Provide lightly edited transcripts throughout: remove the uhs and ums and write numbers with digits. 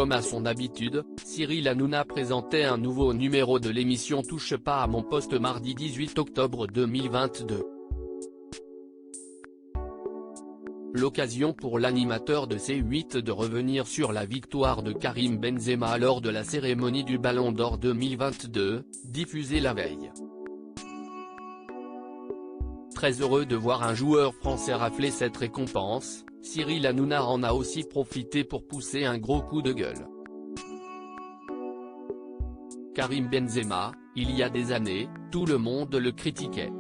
Comme à son habitude, Cyril Hanouna présentait un nouveau numéro de l'émission Touche pas à mon poste mardi 18 octobre 2022. L'occasion pour l'animateur de C8 de revenir sur la victoire de Karim Benzema lors de la cérémonie du Ballon d'Or 2022, diffusée la veille. Très heureux de voir un joueur français rafler cette récompense, Cyril Hanouna en a aussi profité pour pousser un gros coup de gueule. Karim Benzema, il y a des années, tout le monde le critiquait.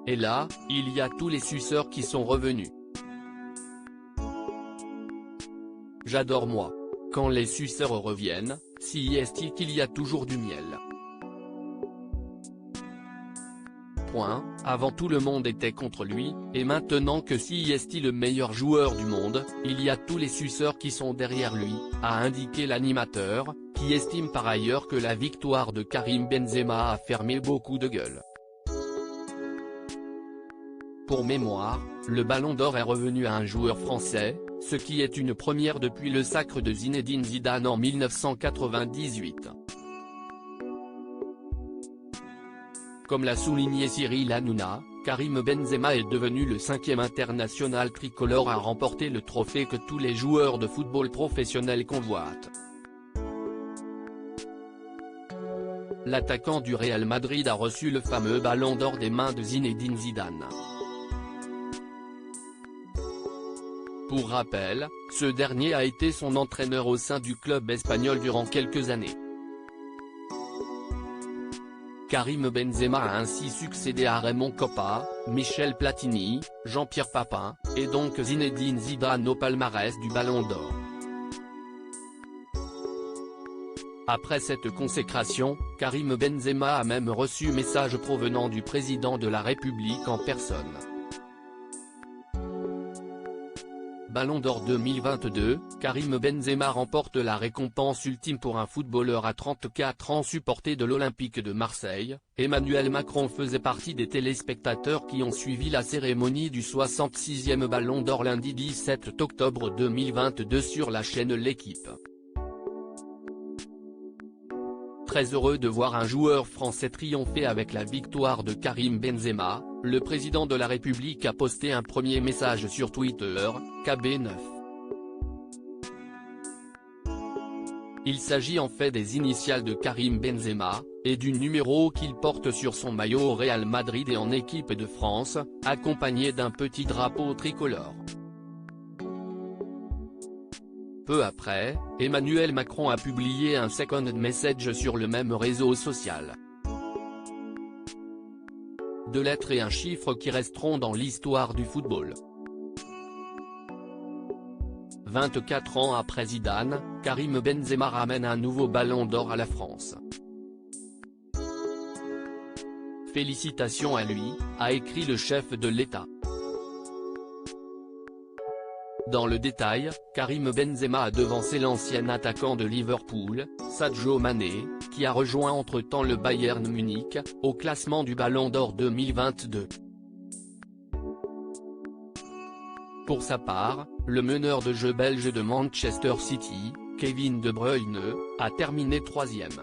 Et là, il y a tous les suceurs qui sont revenus. J'adore moi. Quand les suceurs reviennent, si est-il qu'il y a toujours du miel. Avant tout le monde était contre lui, et maintenant que si est le meilleur joueur du monde, il y a tous les suceurs qui sont derrière lui, a indiqué l'animateur, qui estime par ailleurs que la victoire de Karim Benzema a fermé beaucoup de gueules. Pour mémoire, le Ballon d'Or est revenu à un joueur français, ce qui est une première depuis le sacre de Zinedine Zidane en 1998. Comme l'a souligné Cyril Hanouna, Karim Benzema est devenu le 5e international tricolore à remporter le trophée que tous les joueurs de football professionnel convoitent. L'attaquant du Real Madrid a reçu le fameux Ballon d'Or des mains de Zinedine Zidane. Pour rappel, ce dernier a été son entraîneur au sein du club espagnol durant quelques années. Karim Benzema a ainsi succédé à Raymond Kopa, Michel Platini, Jean-Pierre Papin, et donc Zinedine Zidane au palmarès du Ballon d'Or. Après cette consécration, Karim Benzema a même reçu message provenant du président de la République en personne. Ballon d'Or 2022, Karim Benzema remporte la récompense ultime pour un footballeur à 34 ans supporté de l'Olympique de Marseille. Emmanuel Macron faisait partie des téléspectateurs qui ont suivi la cérémonie du 66e Ballon d'Or lundi 17 octobre 2022 sur la chaîne L'Équipe. Très heureux de voir un joueur français triompher avec la victoire de Karim Benzema, le président de la République a posté un premier message sur Twitter, KB9. Il s'agit en fait des initiales de Karim Benzema, et du numéro qu'il porte sur son maillot au Real Madrid et en équipe de France, accompagné d'un petit drapeau tricolore. Peu après, Emmanuel Macron a publié un second message sur le même réseau social. 2 lettres et un chiffre qui resteront dans l'histoire du football. 24 ans après Zidane, Karim Benzema ramène un nouveau Ballon d'Or à la France. Félicitations à lui, a écrit le chef de l'État. Dans le détail, Karim Benzema a devancé l'ancien attaquant de Liverpool, Sadio Mané, qui a rejoint entre-temps le Bayern Munich, au classement du Ballon d'Or 2022. Pour sa part, le meneur de jeu belge de Manchester City, Kevin De Bruyne, a terminé 3e.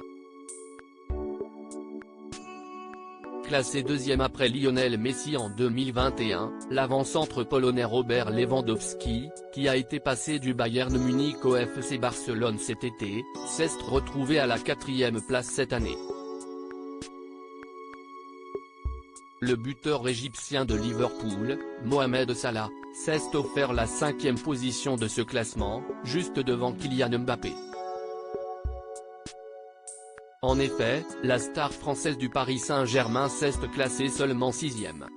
Classé 2e après Lionel Messi en 2021, l'avant-centre polonais Robert Lewandowski, qui a été passé du Bayern Munich au FC Barcelone cet été, s'est retrouvé à la 4e place cette année. Le buteur égyptien de Liverpool, Mohamed Salah, s'est offert la 5e position de ce classement, juste devant Kylian Mbappé. En effet, la star française du Paris Saint-Germain s'est classée seulement 6e.